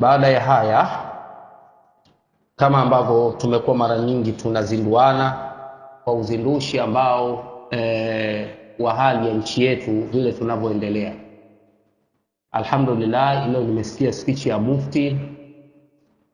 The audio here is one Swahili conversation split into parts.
Baada ya haya, kama ambavyo tumekuwa mara nyingi tunazinduana kwa uzindushi ambao wa hali ya nchi yetu vile tunavyoendelea. Alhamdulillah, leo nimesikia speech ya mufti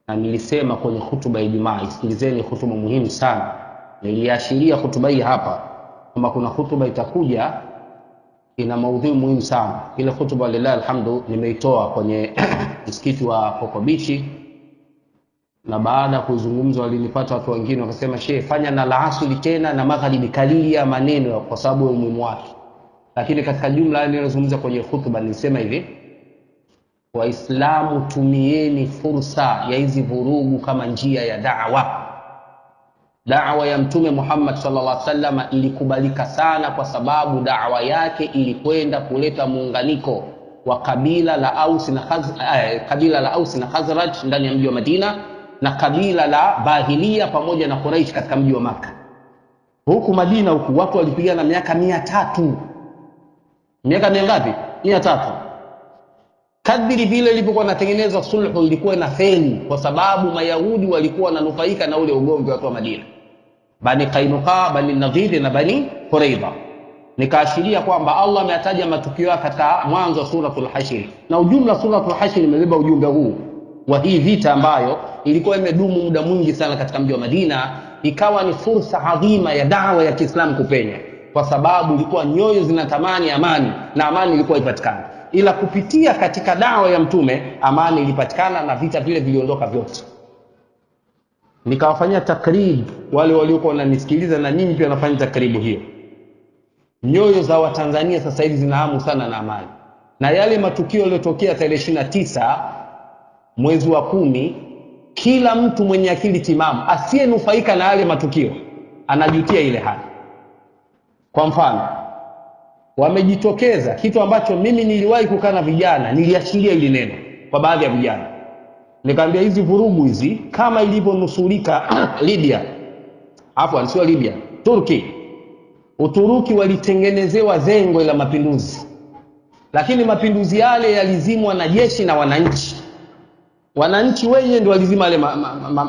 na nilisema kwenye hutuba ya Ijumaa, isikilizeni hutuba muhimu sana. Niliashiria hutuba hii hapa kama kuna hutuba itakuja ina maudhui muhimu sana. Ile hutuba lillahi alhamdu nimeitoa kwenye msikiti wa Coco Beach, na baada ya kuzungumza walinipata watu wengine wakasema, shehe, fanya na laasili tena na magharibi kalili ya maneno kwa sababu ya umuhimu wake. Lakini katika jumla nilizungumza kwenye hutuba nilisema hivi: Waislamu, tumieni fursa ya hizi vurugu kama njia ya da'wa. Da'wa ya Mtume Muhammad sallallahu alaihi wasallam ilikubalika sana kwa sababu da'wa yake ilikwenda kuleta muunganiko wa kabila la Aus na Khazraj ndani ya mji wa Madina na kabila la Bahilia pamoja na Quraysh katika mji wa Makkah. Huku Madina huku watu walipigana miaka 300. Miaka mingapi? 300. Kadiri vile ilipokuwa natengeneza sulhu ilikuwa na feli kwa sababu Mayahudi walikuwa wananufaika na ule ugomvi wa watu wa Madina. Bani Qainuqa, Bani Nadhir na Bani Quraidha. Nikaashiria kwamba Allah ameyataja matukio katika mwanzo wa suratul Hashr. Na ujumla suratul Hashr imebeba ujumbe huu wa hii vita ambayo ilikuwa imedumu muda mwingi sana katika mji wa Madina, ikawa ni fursa adhima ya da'wa ya Kiislamu kupenya kwa sababu ilikuwa nyoyo zinatamani amani na amani ilikuwa ipatikana. Ila kupitia katika dawa ya Mtume amani ilipatikana na vita vile viliondoka vyote. Nikawafanyia takrib wale waliokuwa wananisikiliza na nyinyi pia nafanya takribu hiyo. Nyoyo za Watanzania sasa hivi zinahamu sana na amani. Na yale matukio yaliyotokea tarehe 29 mwezi wa 10, kila mtu mwenye akili timamu asiyenufaika na yale matukio anajutia ile hali. Kwa mfano, wamejitokeza kitu ambacho mimi niliwahi kukaa na vijana, niliashiria ili neno kwa baadhi ya vijana. Nikamwambia hizi vurugu hizi kama ilivyonusurika Libya, sio Libya, Turki. Uturuki walitengenezewa zengo la mapinduzi. Lakini mapinduzi yale yalizimwa na jeshi na wananchi. Wananchi wenyewe ndio walizima yale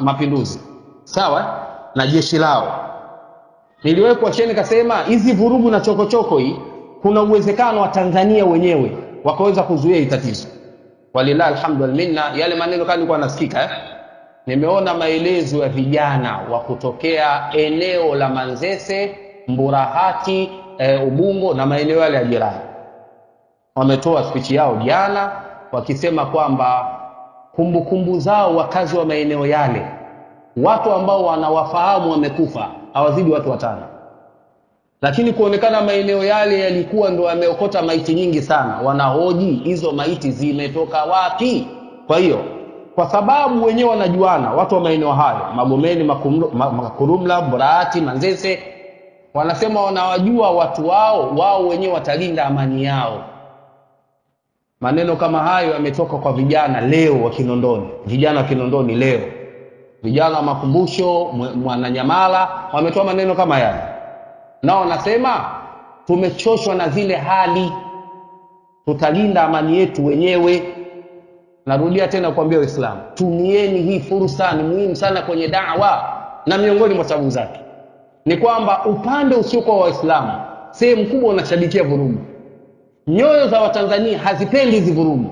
mapinduzi. Sawa? Na jeshi lao. Niliwahi kuasheni kasema hizi vurugu na chokochoko hii kuna uwezekano wa Tanzania wenyewe wakaweza kuzuia hili tatizo. Walillahi alhamdu wal minna. Yale maneno kani kwa nasikika nimeona maelezo ya vijana wa kutokea eneo la Manzese, Mburahati, Ubungo na maeneo yale ya jirani. Wametoa speech yao jana wakisema kwamba kumbukumbu zao wakazi wa maeneo yale, watu ambao wanawafahamu wamekufa hawazidi watu 5. Lakini kuonekana maeneo yale yalikuwa ndo yameokota maiti nyingi sana. Wanahoji hizo maiti zimetoka wapi? Kwa hiyo kwa sababu wenyewe wanajuana watu wa maeneo hayo, Magomeni, Makurumla, Burahati, Manzese, wanasema wanawajua watu wao wenyewe watalinda amani yao. Maneno kama hayo yametoka kwa vijana leo wa Kinondoni. Vijana wa Kinondoni leo, vijana wa Makumbusho, Mwananyamala wametoa maneno kama yale. Nao nasema tumechoshwa na zile hali, tutalinda amani yetu wenyewe. Narudia tena kuambia Waislamu, tumieni hii fursa, ni muhimu sana kwenye da'wa. Na miongoni mwa sababu zake ni kwamba upande usiokuwa wa Waislamu sehemu kubwa unashabikia vurugu. Nyoyo za Watanzania hazipendi hizi vurugu.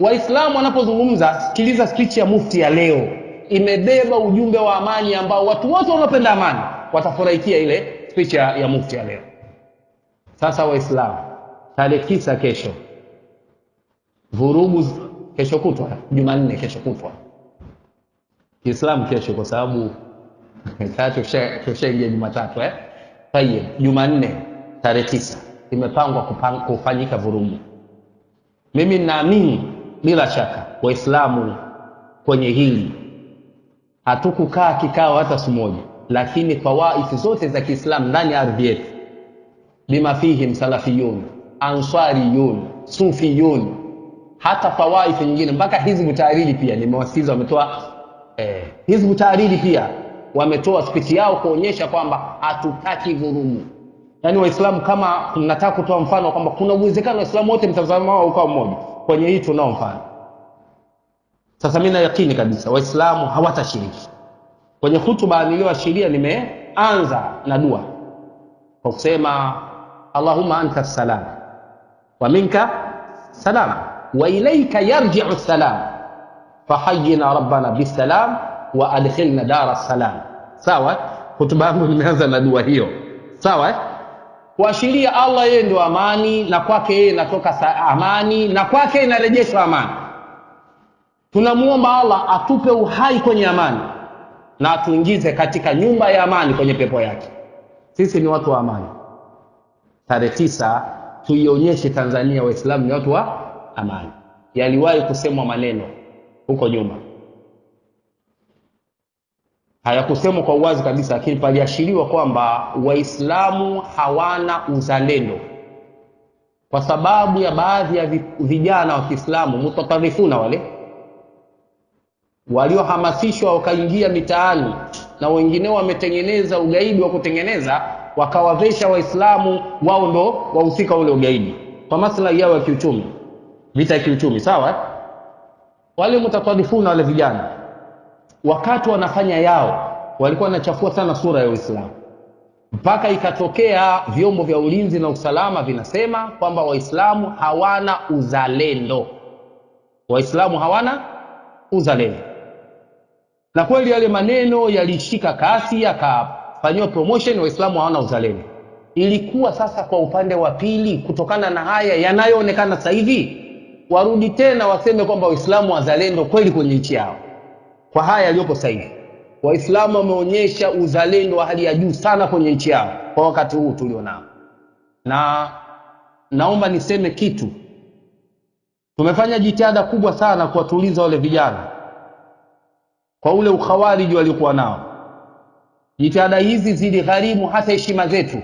Waislamu wanapozungumza, sikiliza speech ya mufti ya leo, imebeba ujumbe wa amani ambao watu wote wanaopenda amani watafurahikia ile speech ya mufti ya leo. Sasa Waislamu, tarehe 9 kesho, vurugu kesho kutwa, Jumanne kesho kutwa. Kiislamu kesho kwa sababu tatu tushaingia Jumatatu Tayeb, Jumanne tarehe 9 imepangwa kufanyika vurugu. Mimi naamini bila shaka Waislamu kwenye hili hatukukaa kikao hata siku moja, lakini tawaifu zote za Kiislamu ndani ya ardhi yetu, bima fihim salafiyun, ansariyun, sufiyun, hata tawaifu nyingine mpaka Hizbu Tahrir pia nimewasikiza wametoa Hizbu Tahrir pia wametoa speech yao kuonyesha kwamba hatutaki vurugu. Yaani Waislamu kama tunataka kutoa mfano kwamba kuna uwezekano Waislamu wote mtazamo wao ukawa mmoja, kwenye hii tunao mfano. Sasa mimi na yakini kabisa Waislamu hawatashiriki. Kwenye hutuba niliyoashiria nimeanza na dua kwa kusema Allahumma anta salam wa minka salam wa ilayka yarji'u salam fahayyina rabbana bisalam wa adkhilna dara salam. Sawa? Hutuba yangu nimeanza na dua hiyo. Sawa? Kuashiria Allah yeye ndio amani, na kwake yeye inatoka amani, na kwake inarejeshwa amani. Tunamuomba Allah atupe uhai kwenye amani na atuingize katika nyumba ya amani kwenye pepo yake. Sisi ni watu wa amani. Tarehe 9 tuionyeshe Tanzania Waislamu ni watu wa amani. Yaliwahi kusemwa maneno huko nyuma, hayakusemwa kwa uwazi kabisa, lakini paliashiriwa kwamba Waislamu hawana uzalendo kwa sababu ya baadhi ya vijana wa Kiislamu mutatarifuna, wale waliohamasishwa wakaingia mitaani, na wengine wametengeneza ugaidi wa kutengeneza, wakawavesha Waislamu wao ndo wahusika ule ugaidi kwa maslahi yao ya kiuchumi, vita ya kiuchumi. Sawa? Wale mutatarifuna, wale vijana, wakati wanafanya yao walikuwa wanachafua sana sura ya Uislamu, mpaka ikatokea vyombo vya ulinzi na usalama vinasema kwamba Waislamu hawana uzalendo. Waislamu hawana uzalendo. Na kweli yale maneno yalishika kasi, yakafanywa promotion, Waislamu hawana uzalendo. Ilikuwa sasa kwa upande wa pili, kutokana na haya yanayoonekana sasa hivi, warudi tena waseme kwamba Waislamu wazalendo kweli kwenye nchi yao. Kwa haya yaliyopo sasa hivi, Waislamu wameonyesha uzalendo wa hali ya juu sana kwenye nchi yao kwa wakati huu tulionao. Na naomba niseme kitu, tumefanya jitihada kubwa sana kuwatuliza wale vijana kwa ule ukhawariji waliokuwa nao. Jitihada hizi ziligharimu hata heshima zetu,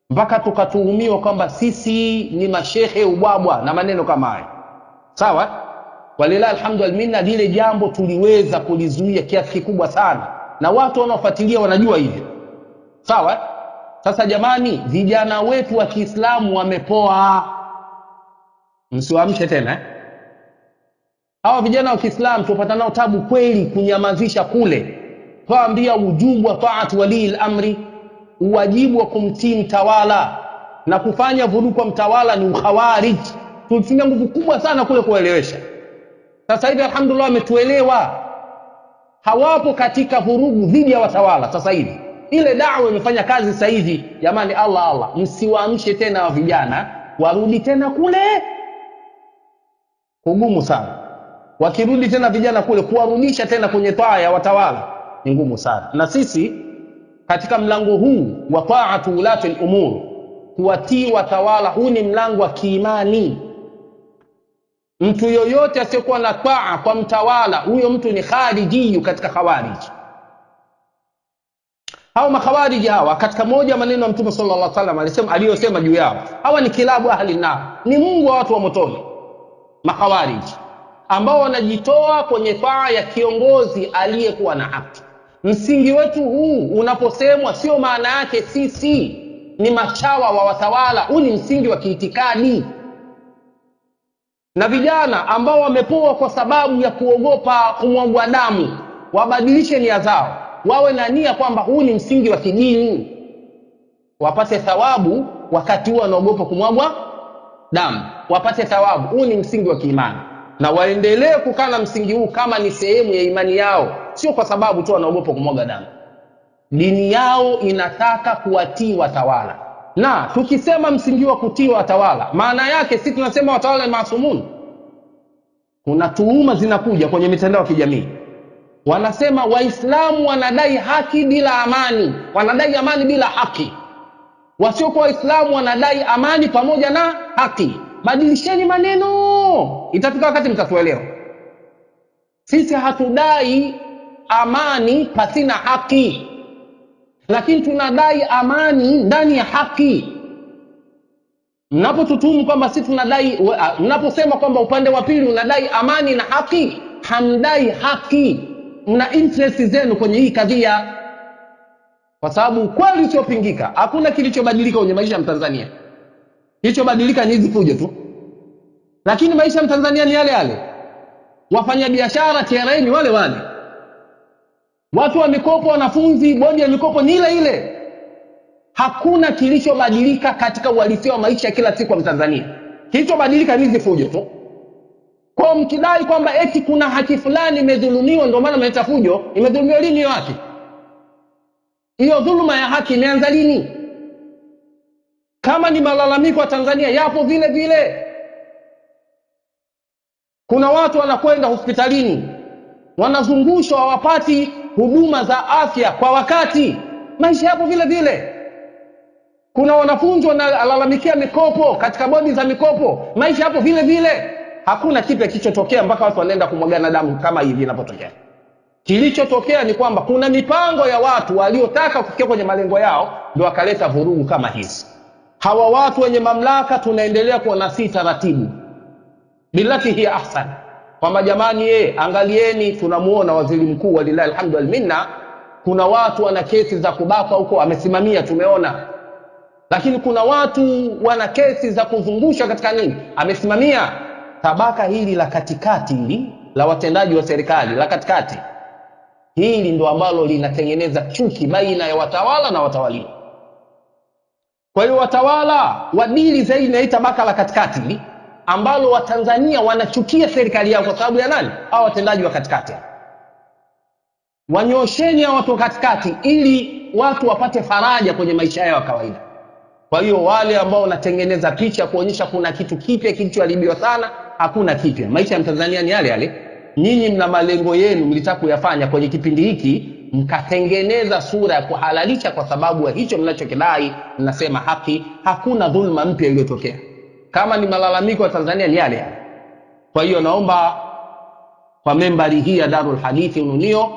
mpaka tukatuhumiwa kwamba sisi ni mashehe ubwabwa na maneno kama haya. Sawa? Walilahi alhamdu wal minna, lile jambo tuliweza kulizuia kiasi kikubwa sana, na watu wanaofuatilia wanajua hivyo. Sawa? Sasa jamani, vijana wetu wa Kiislamu wamepoa, msiwaamshe tena. Hawa vijana wa Kiislamu tupata nao tabu kweli kunyamazisha kule, kuambia ujubu wa taat wali al-amri, uwajibu wa kumtii mtawala na kufanya vurugu kwa mtawala ni ukhawarij. Tulitumia nguvu kubwa sana kule kuelewesha. Sasa hivi alhamdulillah wametuelewa, hawapo katika vurugu dhidi ya watawala. Sasa hivi ile da'wa imefanya kazi. Sasa hivi jamani, Allah msiwaamshe tena wa vijana warudi tena kule, kugumu sana. Wakirudi tena vijana kule, kuwarudisha tena kwenye taa ya watawala ni ngumu sana. Na sisi katika mlango huu wa ta'atu ulati al-umur, kuwatii watawala, huu ni mlango wa kiimani. Mtu yoyote asiyekuwa na taa kwa mtawala, huyo mtu ni khariji katika khawarij. Hao makhawarij hawa, katika moja maneno ya Mtume sallallahu alaihi wasallam aliyosema juu yao, hawa ni kilabu ahli nar, ni mungu wa watu wa motoni. Makhawarij ambao wanajitoa kwenye taa ya kiongozi aliyekuwa na haki. Msingi wetu huu unaposemwa, sio maana yake sisi ni machawa wa watawala. Huu ni msingi wa kiitikadi. Na vijana ambao wamepoa kwa sababu ya kuogopa kumwagwa damu, wabadilishe nia zao, wawe na nia kwamba huu ni msingi wa kidini, wapate thawabu wakati huo wanaogopa kumwagwa damu, wapate thawabu. Huu ni msingi wa kiimani, na waendelee kukana msingi huu kama ni sehemu ya imani yao, sio kwa sababu tu wanaogopa kumwaga damu. Dini yao inataka kuwatii watawala. Na tukisema msingi wa kutii watawala, maana yake sisi tunasema watawala ni maasumun. Kuna tuhuma zinakuja kwenye mitandao ya kijamii, wanasema Waislamu wanadai haki bila amani, wanadai amani bila haki. Wasiokuwa Waislamu wanadai amani pamoja na haki. Badilisheni maneno, itafika wakati mtatuelewa. Sisi hatudai amani pasina haki, lakini tunadai amani ndani ya haki. Mnapotutumu kwamba sisi tunadai, mnaposema kwamba upande wa pili unadai amani na haki, hamdai haki. Mna interest zenu kwenye hii kadhia, kwa sababu kweli usiopingika, hakuna kilichobadilika kwenye maisha ya Mtanzania. Kilichobadilika ni hizi fujo tu, lakini maisha ya Mtanzania ni yale yale. wafanya biashara TRA ni wale wale, watu wa mikopo, wanafunzi, bodi ya mikopo ni ile ile. Hakuna kilichobadilika katika uhalisia wa maisha kila siku wa Mtanzania. Kilichobadilika ni hizi fujo tu. Kwa mkidai kwamba eti kuna haki fulani imedhulumiwa ndio maana mnaleta fujo, imedhulumiwa lini hiyo haki? Hiyo dhuluma ya haki imeanza lini? Kama ni malalamiko wa Tanzania yapo vile vile. Kuna watu wanakwenda hospitalini, wanazungushwa, hawapati huduma za afya kwa wakati. Maisha yapo vile vile. Kuna wanafunzi wanalalamikia mikopo katika bodi za mikopo. Maisha yapo vile vile. Hakuna kitu kilichotokea mpaka watu wanaenda kumwagana damu kama hivi inapotokea. Kilichotokea ni kwamba kuna mipango ya watu waliotaka kufikia kwenye malengo yao ndio wakaleta vurugu kama hizi. Hawa watu wenye mamlaka tunaendelea kuwanasihi taratibu, billati hiya ahsan, kwamba jamani, angalieni, tunamuona waziri mkuu walilahi alhamdu wal minna, kuna watu wana kesi za kubaka huko amesimamia, tumeona. Lakini kuna watu wana kesi za kuzungusha katika nini, amesimamia. Tabaka hili la katikati hili la watendaji wa serikali la katikati, hili ndo ambalo linatengeneza chuki baina ya watawala na watawaliwa. Kwa hiyo watawala wadili zaidi na hii tabaka la katikati hili ambalo Watanzania wanachukia serikali yao kwa sababu ya nani? Hao watendaji wa katikati. Wanyosheni hao watu wa katikati ili watu wapate faraja kwenye maisha yao ya kawaida. Kwa hiyo wale ambao wanatengeneza picha kuonyesha kuna kitu kipya kilichoharibiwa sana, hakuna kipya. Maisha ya Tanzania ni yale yale. Nyinyi mna malengo yenu mlitaka kuyafanya kwenye kipindi hiki, mkatengeneza sura ya kuhalalisha kwa sababu ya hicho mnachokidai, mnasema haki. Hakuna dhulma mpya iliyotokea. Kama ni malalamiko ya Tanzania ni yale yale. Kwa hiyo naomba kwa membari hii ya Darul Hadithi Ununio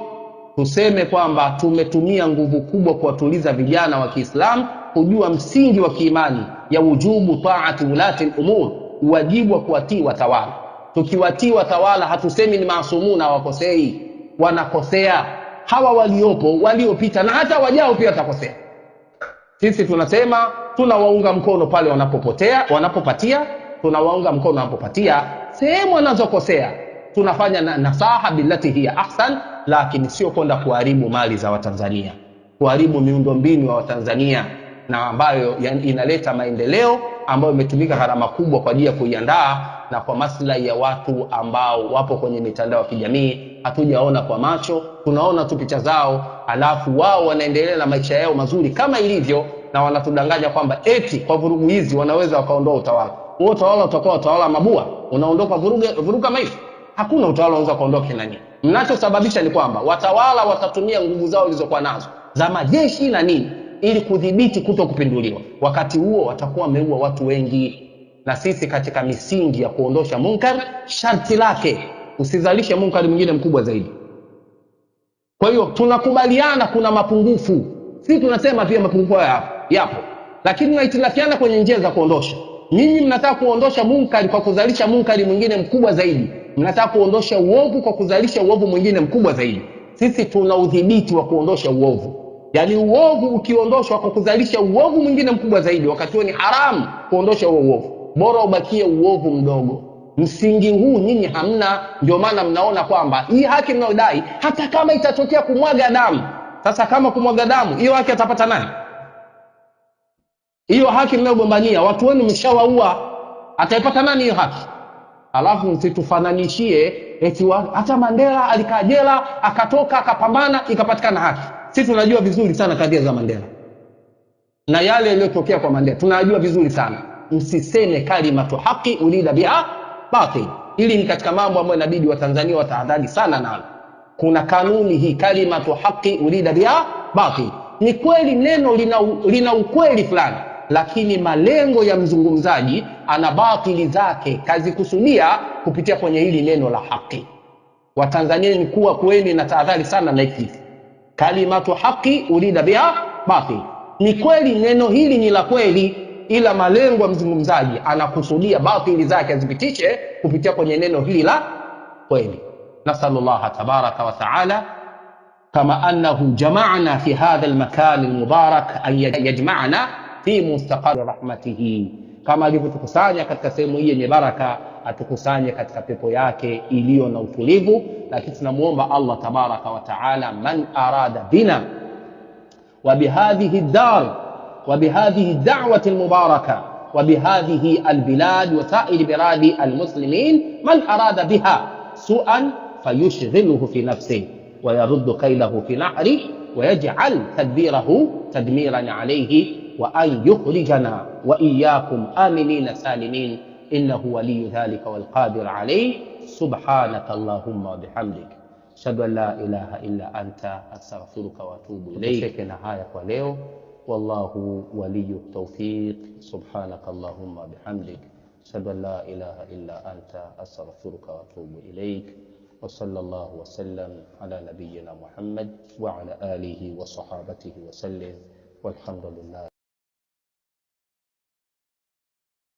tuseme kwamba tumetumia nguvu kubwa kuwatuliza vijana wa Kiislamu kujua msingi wa kiimani ya wujubu taati ulati al-umur, wajibu wa kuwatii watawala. Tukiwatii watawala hatusemi ni maasumuna, wakosei, wanakosea. Hawa waliopo, waliopita na hata wajao pia watakosea. Sisi tunasema tunawaunga mkono pale wanapopatia, tunawaunga mkono wanapopatia. Sehemu wanazokosea tunafanya nasaha billati hiya ahsan, lakini sio kwenda kuharibu mali za Watanzania, kuharibu miundombinu ya Watanzania na ambayo inaleta maendeleo ambayo imetumika gharama kubwa kwa ajili ya kuiandaa na kwa maslahi ya watu ambao wapo kwenye mitandao ya kijamii. Hatujaona kwa macho, tunaona tu picha zao, alafu wao wanaendelea na maisha yao mazuri kama ilivyo, na wanatudanganya kwamba eti kwa vurugu hizi wanaweza wakaondoa utawala. Huo utawala utakuwa utawala mabua, unaondoka vuruga maisha. Hakuna utawala unaweza kuondoka nani. Mnachosababisha ni kwamba watawala watatumia nguvu zao zilizokuwa nazo za majeshi na nini ili kudhibiti kuto kupinduliwa. Wakati huo watakuwa wameua watu wengi. Na sisi katika misingi ya kuondosha munkar, sharti lake usizalishe munkar mwingine mkubwa zaidi. Kwa hiyo tunakubaliana kuna mapungufu. Sisi tunasema pia mapungufu yapo. Lakini tunahitilafiana kwenye njia za kuondosha. Nyinyi mnataka kuondosha munkar kwa kuzalisha munkar mwingine mkubwa zaidi. Mnataka kuondosha uovu kwa kuzalisha uovu mwingine mkubwa zaidi. Sisi tuna udhibiti wa kuondosha uovu. Yaani uovu ukiondoshwa kwa kuzalisha uovu mwingine mkubwa zaidi, wakati huo ni haramu kuondosha huo uovu. Bora ubakie uovu mdogo. Msingi huu nyinyi hamna, ndio maana mnaona kwamba hii haki mnaodai hata kama itatokea kumwaga damu. Sasa kama kumwaga damu, hiyo haki atapata nani? Hiyo haki mnayogombania watu wenu mshawaua, ataipata nani hiyo haki? Alafu msitufananishie eti hata Mandela alikaa jela akatoka akapambana ikapatikana haki. Sisi tunajua vizuri sana kadhia za Mandela na yale yaliyotokea kwa Mandela tunajua vizuri sana. Msiseme kalimatu haki ulida biha batil. Hili ni katika mambo ambayo inabidi Watanzania watahadhari sana nalo. Kuna kanuni hii, kalimatu haki ulida biha batil. Ni kweli neno lina ukweli fulani, lakini malengo ya mzungumzaji ana batili zake kazikusudia kupitia kwenye hili neno la haki. Watanzania ni kuwa kweni na tahadhari sana na hiki. Kalimatu haki ulida biha batil. Ni kweli neno hili ni la kweli, ila malengo ya mzungumzaji anakusudia batili zake azipitishe kupitia kwenye neno hili la kweli. Nasallallahu tabaraka wa taala kama annahu jama'na fi hadha al-makan al-mubarak an yajma'na في مستقر رحمته Kama alivyotukusanya katika sehemu hii yenye baraka, atukusanye katika pepo yake iliyo na utulivu. Lakini tunamuomba Allah tabaraka wa taala, man arada bina wa bihadhihi ad-dar wa bihadhihi ad-da'wati al-mubarakah wa bihadhihi al-bilad wa sa'ir biladi al-muslimin, man arada biha su'an fayushghiluhu fi nafsihi wa yaruddu kaylahu fi nahri wa yaj'al tadbirahu tadmiran alayhi wa an yukhrijana wa iyyakum aminina salimin innahu waliyyu dhalika wal qadir alayhi. Subhanaka Allahumma wa bihamdik, ashhadu an la ilaha illa anta, astaghfiruka wa atubu ilayk. Tusheke na haya kwa leo. Wallahu waliyyu tawfiq. Subhanaka Allahumma wa bihamdik, ashhadu an la ilaha illa anta, astaghfiruka wa atubu ilayk. Wa sallallahu wa sallam ala nabiyyina Muhammad wa ala alihi wa sahabatihi wa sallim. Walhamdulillah.